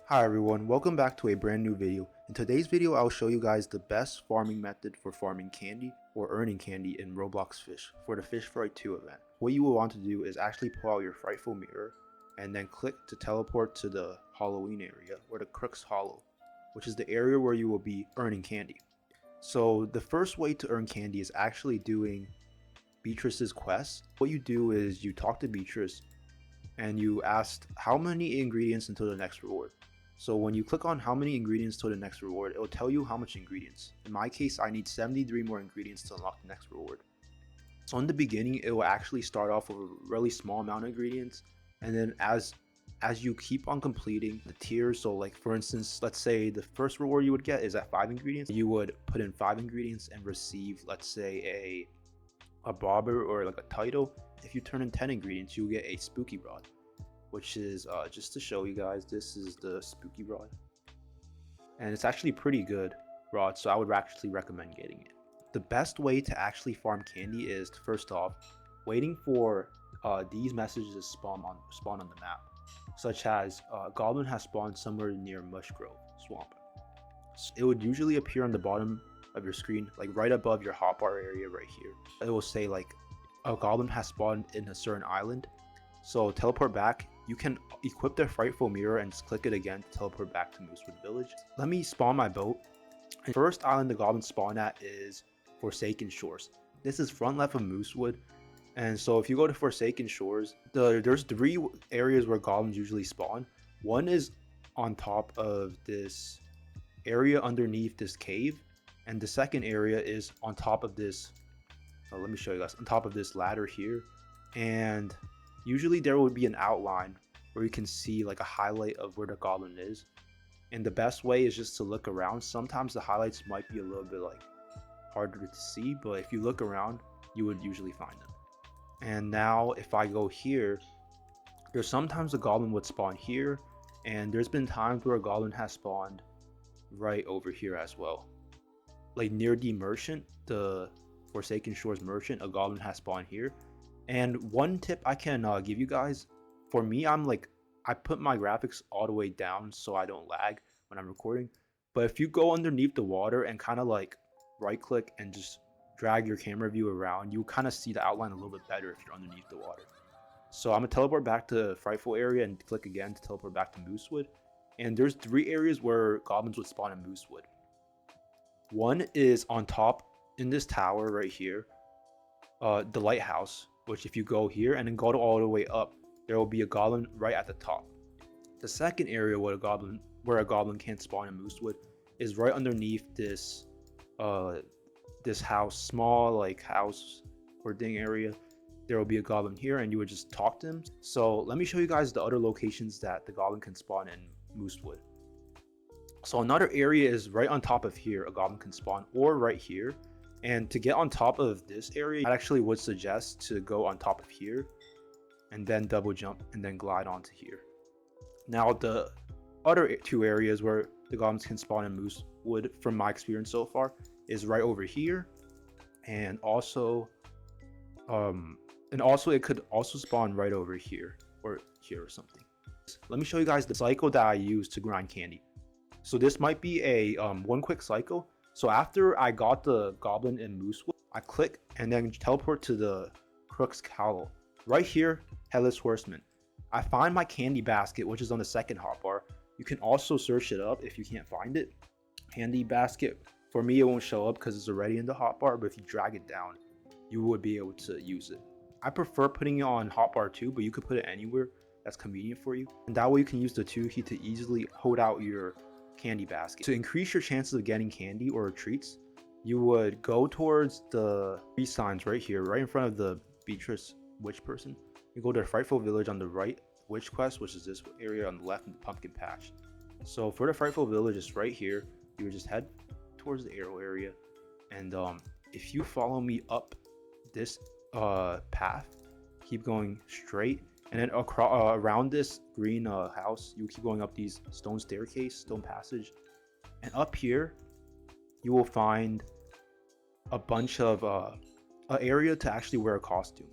Hi everyone, welcome back to a brand new video. In today's video, I'll show you guys the best farming method for farming candy or earning candy in Roblox Fisch for the Fisch Fright 2 event. What you will want to do is actually pull out your Frightful mirror and then click to teleport to the Halloween area or the Crux Hollow, which is the area where you will be earning candy. So the first way to earn candy is actually doing Beatrice's quest. What you do is you talk to Beatrice and you ask how many ingredients until the next reward. So when you click on how many ingredients to the next reward, it will tell you how much ingredients. In my case, I need 73 more ingredients to unlock the next reward. So in the beginning, it will actually start off with a really small amount of ingredients. And then as you keep on completing the tiers, so like for instance, let's say the first reward you would get is at 5 ingredients. You would put in 5 ingredients and receive, let's say a bobber or like a title. If you turn in 10 ingredients, you'll get a spooky rod, which is just to show you guys, this is the spooky rod, and it's actually pretty good rod, so I would actually recommend getting it. The best way to actually farm candy is to, first off, waiting for these messages to spawn on the map, such as Goblin has spawned somewhere near Mushgrove Swamp. So it would usually appear on the bottom of your screen, like right above your hotbar area right here. It will say like a Goblin has spawned in a certain island. So teleport back. You can equip the Frightful mirror and just click it again to teleport back to Moosewood Village. Let me spawn my boat. The first island the goblins spawn at is Forsaken Shores. This is front left of Moosewood. And so if you go to Forsaken Shores, there's 3 areas where goblins usually spawn. One is on top of this area underneath this cave. And the second area is on top of this, let me show you guys, on top of this ladder here. And usually there would be an outline where you can see like a highlight of where the goblin is. And the best way is just to look around. Sometimes the highlights might be a little bit like harder to see, but if you look around, you would usually find them. And now if I go here, there's sometimes a goblin would spawn here, and there's been times where a goblin has spawned right over here as well. Like near the merchant, the Forsaken Shores merchant, a goblin has spawned here. And one tip I can give you guys, for me, I put my graphics all the way down so I don't lag when I'm recording. But if you go underneath the water and kind of like right click and just drag your camera view around, you kind of see the outline a little bit better if you're underneath the water. So I'm gonna teleport back to Frightful area and click again to teleport back to Moosewood. And there's 3 areas where goblins would spawn in Moosewood. One is on top in this tower right here, the lighthouse, which if you go here and then go all the way up, there will be a goblin right at the top. The second area where a goblin can't spawn in Moosewood is right underneath this this house, small like house or thing area. There will be a goblin here and you would just talk to him. So let me show you guys the other locations that the goblin can spawn in Moosewood. So another area is right on top of here, a goblin can spawn, or right here. And to get on top of this area, I actually would suggest to go on top of here and then double jump and then glide onto here. Now the other 2 areas where the goblins can spawn in Moosewood, from my experience so far, is right over here, and also it could also spawn right over here or here or something. Let me show you guys the cycle that I use to grind candy. So this might be a one quick cycle. So after I got the goblin in Moosewood, I click and then teleport to the Crux Hollow. Right here, Headless Horseman. I find my candy basket, which is on the second hotbar. You can also search it up if you can't find it. Candy basket, for me it won't show up because it's already in the hotbar, but if you drag it down, you would be able to use it. I prefer putting it on hotbar 2, but you could put it anywhere that's convenient for you. And that way you can use the 2 key to easily hold out your candy basket. To increase your chances of getting candy or treats, you would go towards the 3 signs right here, right in front of the Beatrice witch person. You go to the Frightful Village on the right, witch quest, which is this area on the left in the pumpkin patch. So for the Frightful Village, it's right here. You would just head towards the arrow area, and if you follow me up this path, keep going straight, and then around this green house, you keep going up these stone passage, and up here you will find a bunch of an area to actually wear a costume.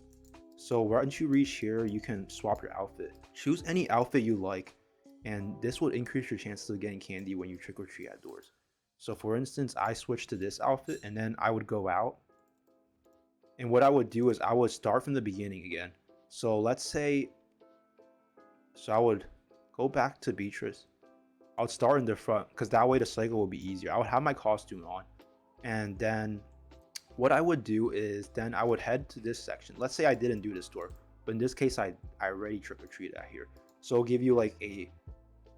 So once you reach here, you can swap your outfit. Choose any outfit you like, and this would increase your chances of getting candy when you trick or treat at doors. So for instance, I switched to this outfit, and then I would go out, and what I would do is I would start from the beginning again. So let's say, I would go back to Beatrice. I would start in the front because that way the cycle would be easier. I would have my costume on, and then what I would do is then I would head to this section. Let's say I didn't do this door, but in this case I already trick-or-treated out here. So it'll give you like a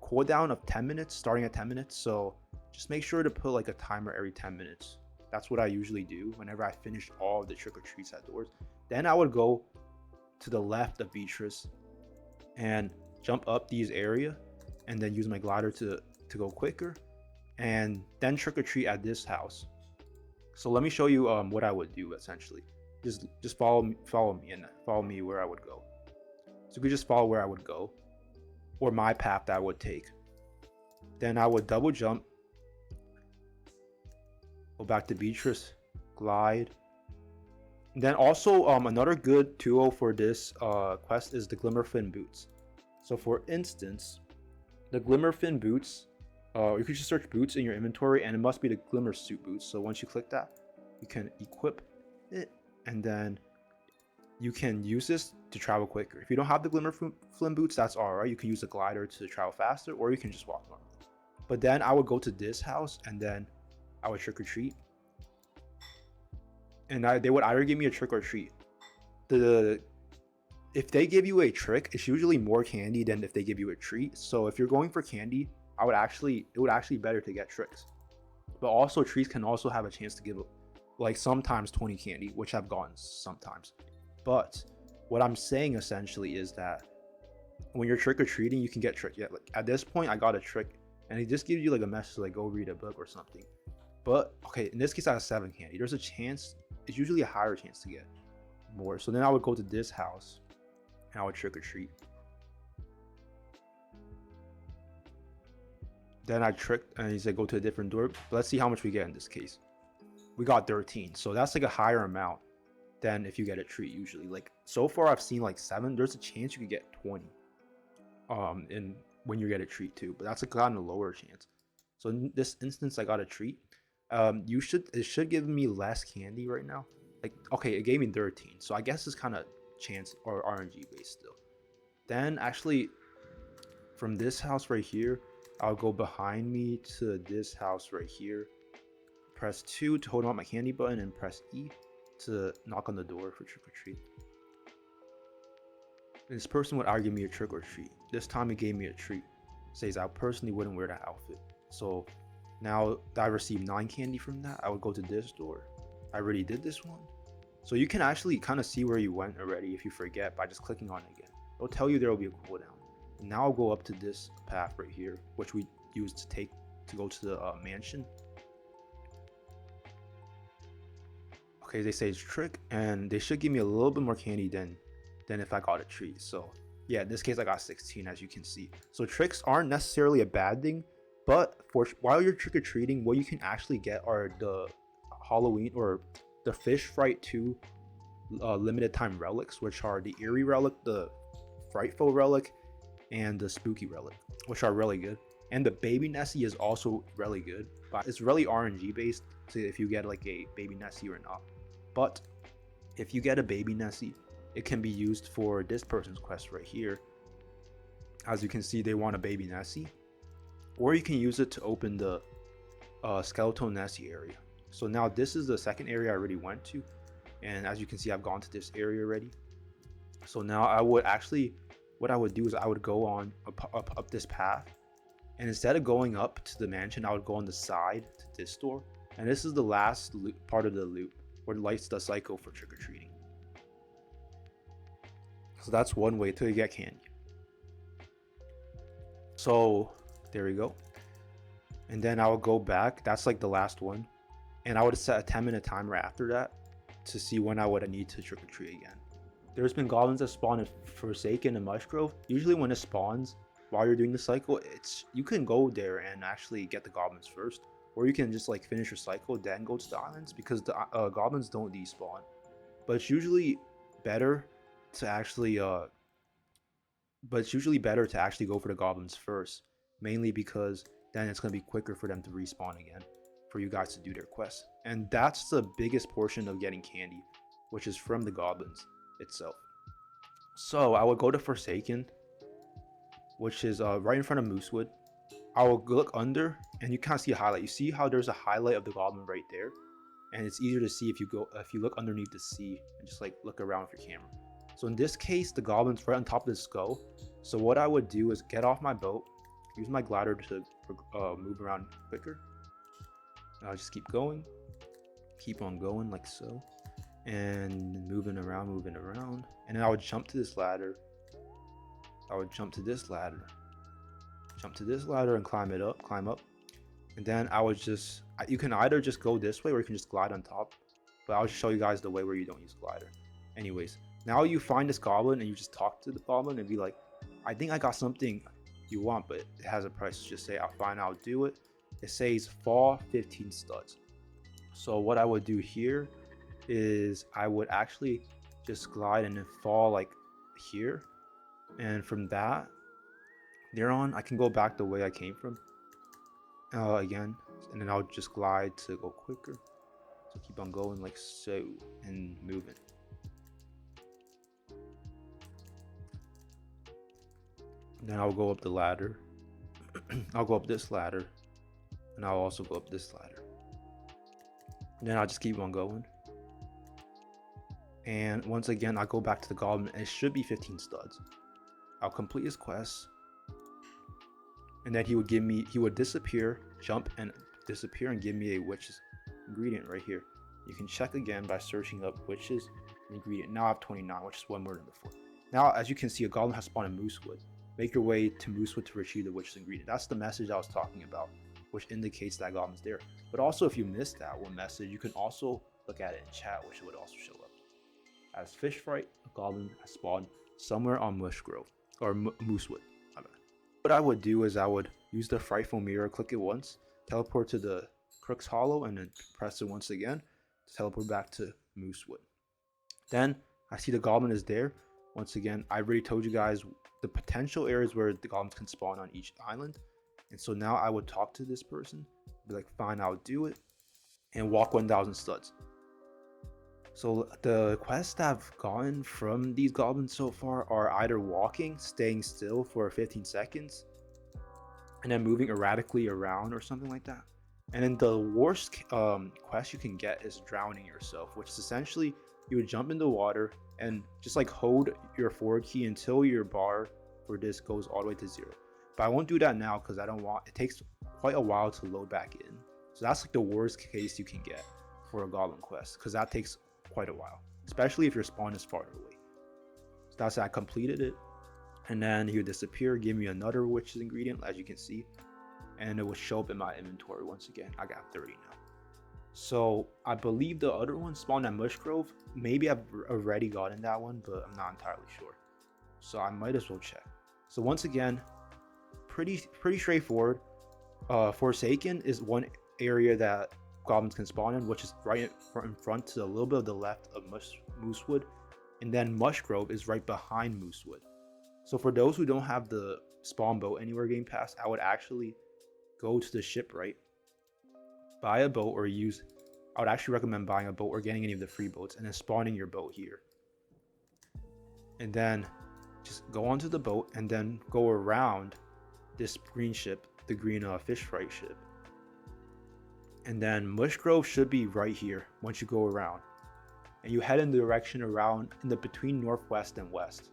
cooldown of 10 minutes, starting at 10 minutes. So just make sure to put like a timer every 10 minutes. That's what I usually do whenever I finish all of the trick-or-treats at doors. Then I would go to the left of Beatrice and jump up these area, and then use my glider to go quicker, and then trick-or-treat at this house. So let me show you what I would do essentially. Just follow me and follow me where I would go. So you could just follow where I would go, or my path that I would take. Then I would double jump, go back to Beatrice, glide. And then also another good tool for this quest is the Glimmerfin boots. So for instance, the Glimmerfin boots, you could just search boots in your inventory, and it must be the Glimmer suit boots. So once you click that, you can equip it, and then you can use this to travel quicker. If you don't have the Glimmerfin boots, that's alright. You can use the glider to travel faster, or you can just walk normally. But then I would go to this house, and then I would trick or treat, and they would either give me a trick or treat. If they give you a trick, it's usually more candy than if they give you a treat. So if you're going for candy, it would actually be better to get tricks. But also treats can also have a chance to give like sometimes 20 candy, which I've gotten sometimes. But what I'm saying essentially is that when you're trick-or-treating, you can get tricked. Yeah, like at this point I got a trick, and it just gives you like a message like go read a book or something. But okay, in this case I have 7 candy. There's a chance, it's usually a higher chance to get more. So then I would go to this house and I would trick or treat. Then I tricked, and he said go to a different door. But let's see how much we get in this case. We got 13, so that's like a higher amount than if you get a treat usually. Like so far I've seen like 7. There's a chance you could get 20 in when you get a treat too, but that's a kind of lower chance. So in this instance I got a treat. It should give me less candy right now. Like okay, it gave me 13, so I guess it's kind of chance or RNG based still. Then actually from this house right here, I'll go behind me to this house right here, press 2 to hold on my candy button, and press E to knock on the door for trick or treat. This person would argue me a trick or treat. This time it gave me a treat. It says I personally wouldn't wear that outfit. So now that I received 9 candy from that, I would go to this door. I already did this one. So you can actually kind of see where you went already if you forget by just clicking on it again. It'll tell you there will be a cooldown. And now I'll go up to this path right here, which we used to go to the mansion. Okay, they say it's trick, and they should give me a little bit more candy than if I got a treat. So yeah, in this case I got 16, as you can see. So tricks aren't necessarily a bad thing, but while you're trick-or-treating, what you can actually get are the Halloween or the Fisch Fright 2 limited time relics, which are the Eerie relic, the Frightful relic, and the Spooky relic, which are really good. And the Baby Nessie is also really good, but it's really RNG based to if you get like a Baby Nessie or not. But if you get a Baby Nessie, it can be used for this person's quest right here. As you can see, they want a Baby Nessie, or you can use it to open the Skeleton Nessie area. So now this is the second area I already went to, and as you can see, I've gone to this area already. So now what I would do is I would go on up this path, and instead of going up to the mansion, I would go on the side to this door, and this is the last part of the loop where it lights the cycle for trick-or-treating. So that's one way to get candy. So there we go. And then I would go back, that's like the last one, and I would set a 10-minute timer after that to see when I would need to trick-or-treat again. There's been goblins that spawn in Forsaken and Mushgrove. Usually when it spawns while you're doing the cycle, you can go there and actually get the goblins first, or you can just like finish your cycle then go to the islands, because the goblins don't despawn. But it's usually better to actually but it's usually better to actually go for the goblins first, mainly because then it's going to be quicker for them to respawn again, for you guys to do their quests. And that's the biggest portion of getting candy, which is from the goblins itself. So I would go to Forsaken, which is right in front of Moosewood. I will look under, and you kind of see a highlight. You see how there's a highlight of the goblin right there, and it's easier to see if you look underneath the sea and just like look around with your camera. So in this case, the goblin's right on top of the skull. So what I would do is get off my boat, use my glider to move around quicker. I'll just keep going, keep on going like so, and moving around, and then I would jump to this ladder. Jump to this ladder and climb up, and then I would just, you can either just go this way or you can just glide on top, but I'll just show you guys the way where you don't use glider. Anyways, now you find this goblin and you just talk to the goblin and be like, I think I got something you want, but it has a price. Just say, I'll do it. It says fall 15 studs. So what I would do here is I would actually just glide and then fall like here, and from that there on I can go back the way I came from again, and then I'll just glide to go quicker. So keep on going like so and moving. Then I'll go up the ladder. I'll go up this ladder, and I'll also go up this ladder. And then I'll just keep on going. And once again, I'll go back to the goblin, and it should be 15 studs. I'll complete his quest, and then he would disappear, jump and disappear, and give me a witch's ingredient right here. You can check again by searching up witch's ingredient. Now I have 29, which is one more than before. Now, as you can see, a goblin has spawned in Moosewood. Make your way to Moosewood to retrieve the witch's ingredient. That's the message I was talking about, which indicates that goblin's there. But also, if you missed that one message, you can also look at it in chat, which would also show up. As Fisch Fright, a goblin has spawned somewhere on Mushgrove, or Moosewood. What I would do is I would use the Frightful Mirror, click it once, teleport to the Crook's Hollow, and then press it once again to teleport back to Moosewood. Then I see the goblin is there. Once again, I already told you guys the potential areas where the goblins can spawn on each island. And so now I would talk to this person, be like, fine, I'll do it, and walk 1,000 studs. So the quests I've gotten from these goblins so far are either walking, staying still for 15 seconds, and then moving erratically around or something like that. And then the worst quest you can get is drowning yourself, which is essentially you would jump in the water and just like hold your forward key until your bar for this goes all the way to 0. But I won't do that now because I don't want, it takes quite a while to load back in. So that's like the worst case you can get for a goblin quest, because that takes quite a while, especially if your spawn is far away. So that's how I completed it, and then he would disappear, give me another witch's ingredient, as you can see, and it would show up in my inventory once again. I got 30 now. So I believe the other one spawned at Mushgrove. Maybe I've already gotten that one, but I'm not entirely sure. So I might as well check. So once again, pretty straightforward. Forsaken is one area that goblins can spawn in, which is right in front to a little bit of the left of Moosewood, and then Mushgrove is right behind Moosewood. So for those who don't have the spawn boat anywhere Game Pass, I would actually go to the shipwright, buy a boat, or I would actually recommend buying a boat or getting any of the free boats and then spawning your boat here, and then just go onto the boat and then go around this green ship, the green Fisch Fright ship. And then Mushgrove should be right here once you go around. And you head in the direction around in the between northwest and west.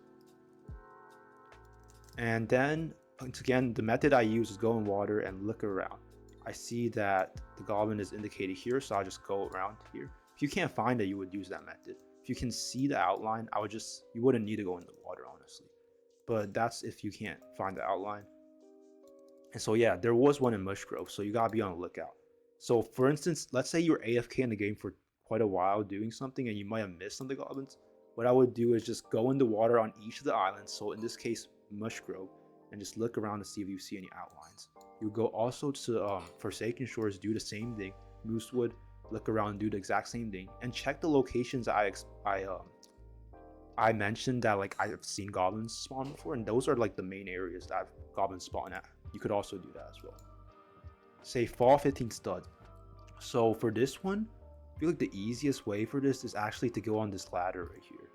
And then, once again, the method I use is go in water and look around. I see that the goblin is indicated here, so I'll just go around here. If you can't find it, you would use that method. If you can see the outline, you wouldn't need to go in the water, honestly. But that's if you can't find the outline. And so yeah, there was one in Mushgrove, so you gotta be on the lookout. So for instance, let's say you're AFK in the game for quite a while doing something and you might have missed some of the goblins. What I would do is just go in the water on each of the islands, so in this case Mushgrove, and just look around to see if you see any outlines. You go also to Forsaken Shores, do the same thing. Moosewood, look around, do the exact same thing, and check the locations I I mentioned that like I've seen goblins spawn before, and those are like the main areas that goblins spawn at. You could also do that as well. Say fall 15 studs. So for this one, I feel like the easiest way for this is actually to go on this ladder right here.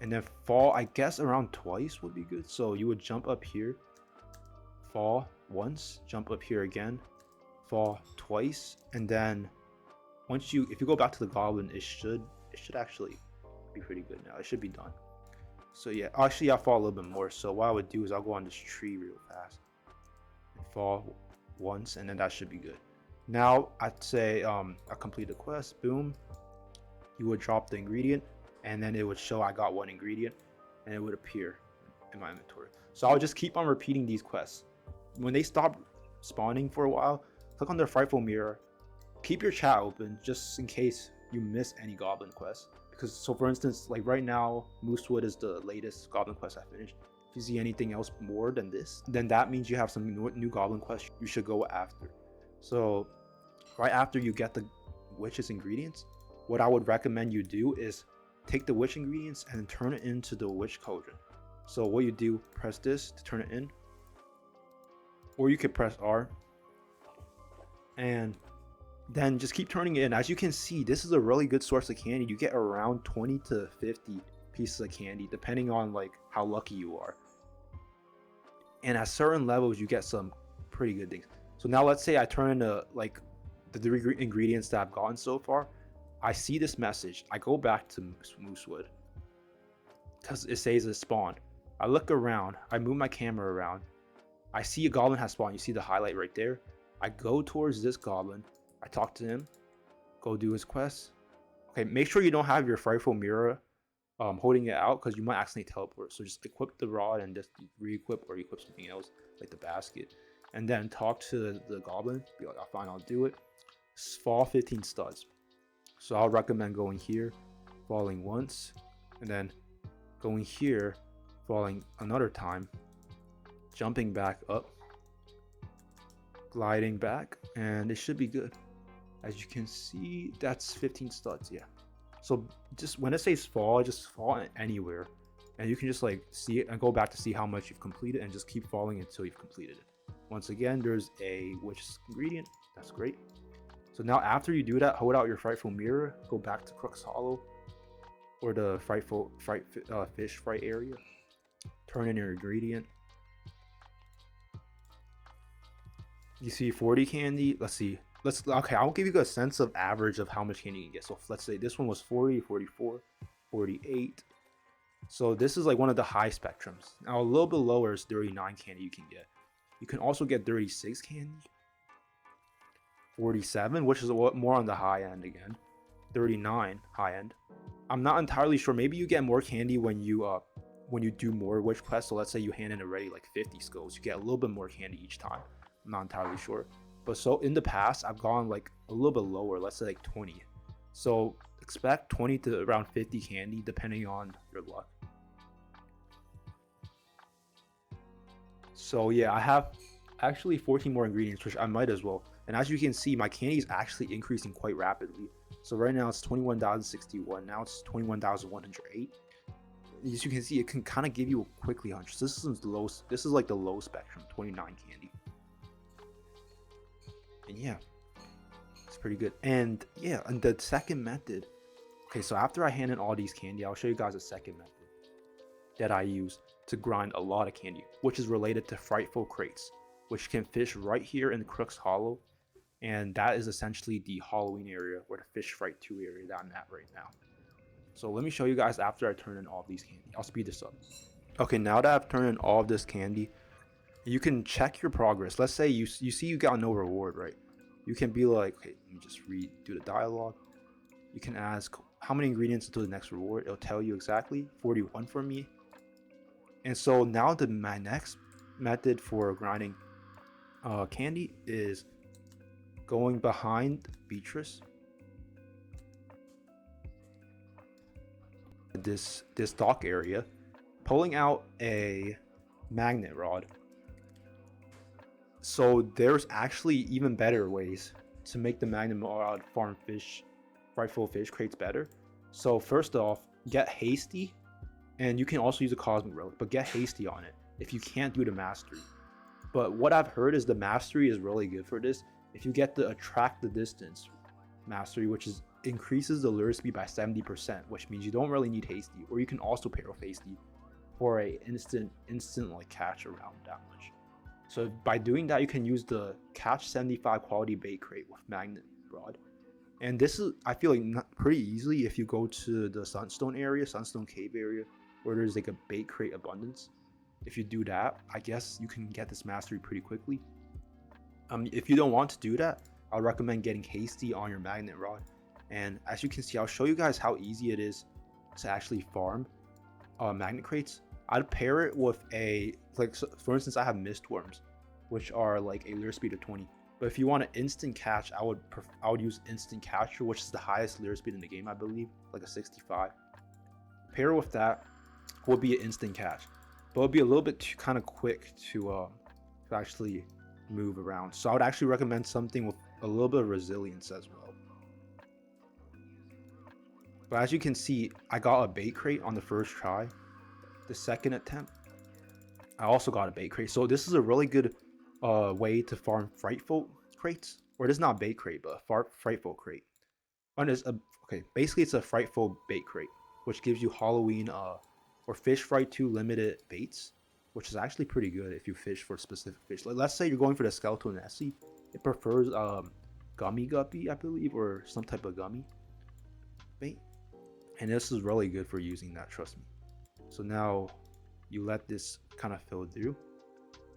And then fall, I guess around twice would be good. So you would jump up here, fall once, jump up here again, fall twice, and then if you go back to the goblin, it should actually be pretty good now. It should be done. So yeah, actually I'll fall a little bit more. So what I would do is I'll go on this tree real fast and fall once, and then that should be good. Now I'd say I complete the quest. Boom, you would drop the ingredient, and then it would show I got one ingredient, and it would appear in my inventory. So I'll just keep on repeating these quests. When they stop spawning for a while, click on the Frightful mirror. Keep your chat open just in case you miss any goblin quests. Because, so for instance, like right now, Moosewood is the latest goblin quest I finished. If you see anything else more than this, then that means you have some new goblin quests you should go after. So right after you get the witch's ingredients, what I would recommend you do is take the witch ingredients and turn it into the witch cauldron. So what you do, press this to turn it in, or you could press R, and then just keep turning it in. As you can see, this is a really good source of candy. You get around 20 to 50 pieces of candy depending on like how lucky you are, and at certain levels you get some pretty good things. So now let's say I turn into like the 3 ingredients that I've gotten so far. I see this message. I go back to Moosewood because it says it spawned. I look around. I move my camera around. I see a goblin has spawned. You see the highlight right there. I go towards this goblin. I talk to him. Go do his quest. Okay, make sure you don't have your Frightful mirror holding it out, because you might accidentally teleport. So just equip the rod and just re-equip or equip something else like the basket. And then talk to the goblin. Be like, fine, I'll do it. Fall 15 studs. So I'll recommend going here, falling once, and then going here, falling another time, jumping back up, gliding back, and it should be good. As you can see, that's 15 studs. Yeah. So just when it says fall, just fall anywhere, and you can just like see it and go back to see how much you've completed, and just keep falling until you've completed it. Once again, there's a witch ingredient. That's great. So now after you do that, hold out your Frightful mirror, go back to Crook's Hollow or the Fisch Fright area, turn in your ingredient. You see 40 candy. Let's see. Okay, I'll give you a sense of average of how much candy you can get. So let's say this one was 40, 44, 48. So this is like one of the high spectrums. Now a little bit lower is 39 candy you can get. You can also get 36 candy, 47, which is a lot more on the high end again, 39 high end. I'm not entirely sure. Maybe you get more candy when you do more witch quests. So let's say you hand in already like 50 skulls, you get a little bit more candy each time. I'm not entirely sure. But so in the past, I've gone like a little bit lower, let's say like 20. So expect 20 to around 50 candy depending on your luck. So yeah, I have actually 14 more ingredients, which I might as well. And as you can see, my candy is actually increasing quite rapidly. So right now it's 21,061. Now it's 21,108. As you can see, it can kind of give you a quickly 100. So this is like the low spectrum, 29 candy. And yeah, it's pretty good. And yeah, and the second method. Okay, so after I hand in all these candy, I'll show you guys a second method that I use to grind a lot of candy, which is related to Frightful Crates, which can fish right here in Crook's Hollow. And that is essentially the Halloween area, or the Fisch Fright 2 area that I'm at right now. So let me show you guys after I turn in all of these candy. I'll speed this up. Okay, now that I've turned in all of this candy, you can check your progress. Let's say you see you got no reward, right? You can be like, okay, let me just do the dialogue. You can ask how many ingredients until the next reward. It'll tell you exactly, 41 for me. And so now my next method for grinding candy is going behind Beatrice, this dock area, pulling out a magnet rod. So there's actually even better ways to make the magnet rod farm Frightful Fisch Crates better. So first off, get hasty, and you can also use a cosmic relic, but get hasty on it if you can't do the mastery. But what I've heard is the mastery is really good for this. If you get the attract the distance mastery, which is increases the lure speed by 70%, which means you don't really need hasty, or you can also pair with hasty for a instant like catch around damage. So by doing that, you can use the catch 75 quality bait crate with magnet rod. And this is, I feel like, pretty easily if you go to the Sunstone area, Sunstone Cave area, where there's like a bait crate abundance. If you do that, I guess you can get this mastery pretty quickly. If you don't want to do that, I would recommend getting hasty on your magnet rod. And as you can see, I'll show you guys how easy it is to actually farm magnet crates. I'd pair it with a, like, so for instance, I have mist worms, which are like a lure speed of 20. But if you want an instant catch, I would use instant catcher, which is the highest lure speed in the game, I believe, like a 65. Pair with that would be an instant catch, but it'll be a little bit too kind of quick to actually move around. So I would actually recommend something with a little bit of resilience as well. But as you can see, I got a bait crate on the first try. The second attempt, I also got a bait crate. So this is a really good way to farm Frightful Crates. Or this is not bait crate, but a Frightful Crate. Okay, basically it's a Frightful bait crate, which gives you Halloween or Fisch Fright 2 limited baits, which is actually pretty good if you fish for specific fish. Like, let's say you're going for the Skeletal Nessie. It prefers gummy guppy, I believe, or some type of gummy bait. And this is really good for using that, trust me. So now you let this kind of fill through,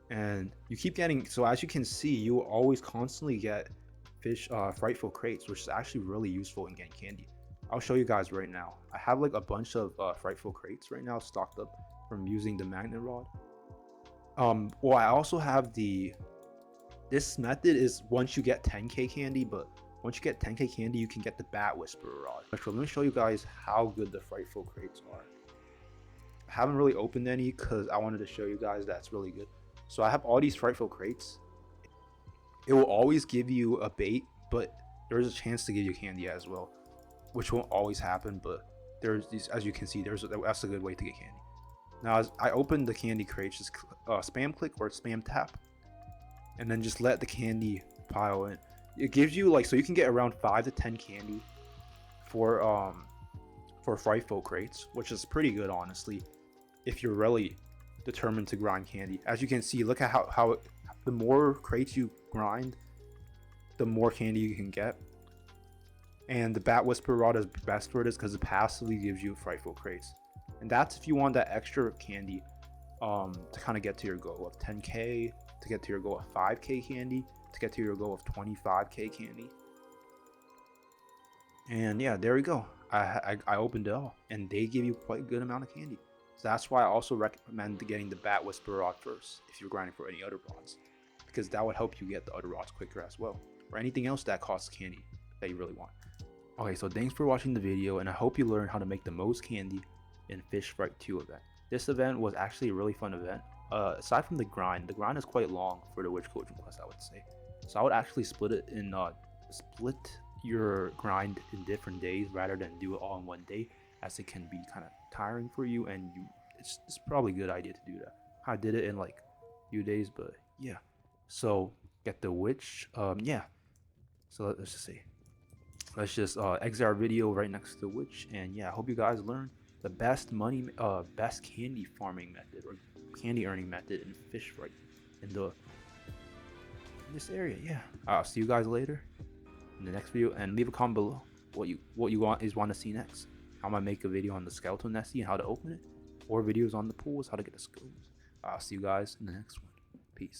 and you keep getting, so as you can see, you will always constantly get Frightful Crates, which is actually really useful in getting candy. I'll show you guys right now. I have like a bunch of Frightful Crates right now stocked up from using the magnet rod. Well, I also have this method is once you get 10k candy, but once you get 10k candy, you can get the Bat Whisperer rod. So let me show you guys how good the Frightful Crates are. I haven't really opened any because I wanted to show you guys that's really good. So I have all these Frightful Crates. It will always give you a bait, but there's a chance to give you candy as well, which won't always happen, but there's these, as you can see, that's a good way to get candy. Now as I open the candy crate, just spam click or spam tap, and then just let the candy pile in. It gives you, like, so you can get around 5 to 10 candy for Frightful Crates, which is pretty good, honestly, if you're really determined to grind candy. As you can see, look at how the more crates you grind, the more candy you can get. And the Bat Whisper rod is best for this because it passively gives you Frightful Crates. And that's if you want that extra candy to kind of get to your goal of 10k, to get to your goal of 5k candy, to get to your goal of 25k candy. And yeah, there we go. I opened it all, and they give you quite a good amount of candy. So that's why I also recommend getting the Bat Whisper rod first if you're grinding for any other rods, because that would help you get the other rods quicker as well, or anything else that costs candy that you really want. Okay, so thanks for watching the video, and I hope you learned how to make the most candy in Fisch Fright 2 event. This event was actually a really fun event. Aside from the grind is quite long for the Witch Coaching quest, I would say. So I would actually split it in split your grind in different days rather than do it all in one day, as it can be kind of tiring for you, and it's probably a good idea to do that. I did it in like a few days, but yeah. So get the witch, yeah. So let's just see. Let's just exit our video right next to the witch, and yeah, I hope you guys learned the best candy farming method or candy earning method in Fisch Fright in this area. Yeah, I'll see you guys later in the next video, and leave a comment below what you want to see next. I'm gonna make a video on the Skeletal Nessie and how to open it, or videos on the pools, how to get the skills. I'll see you guys in the next one.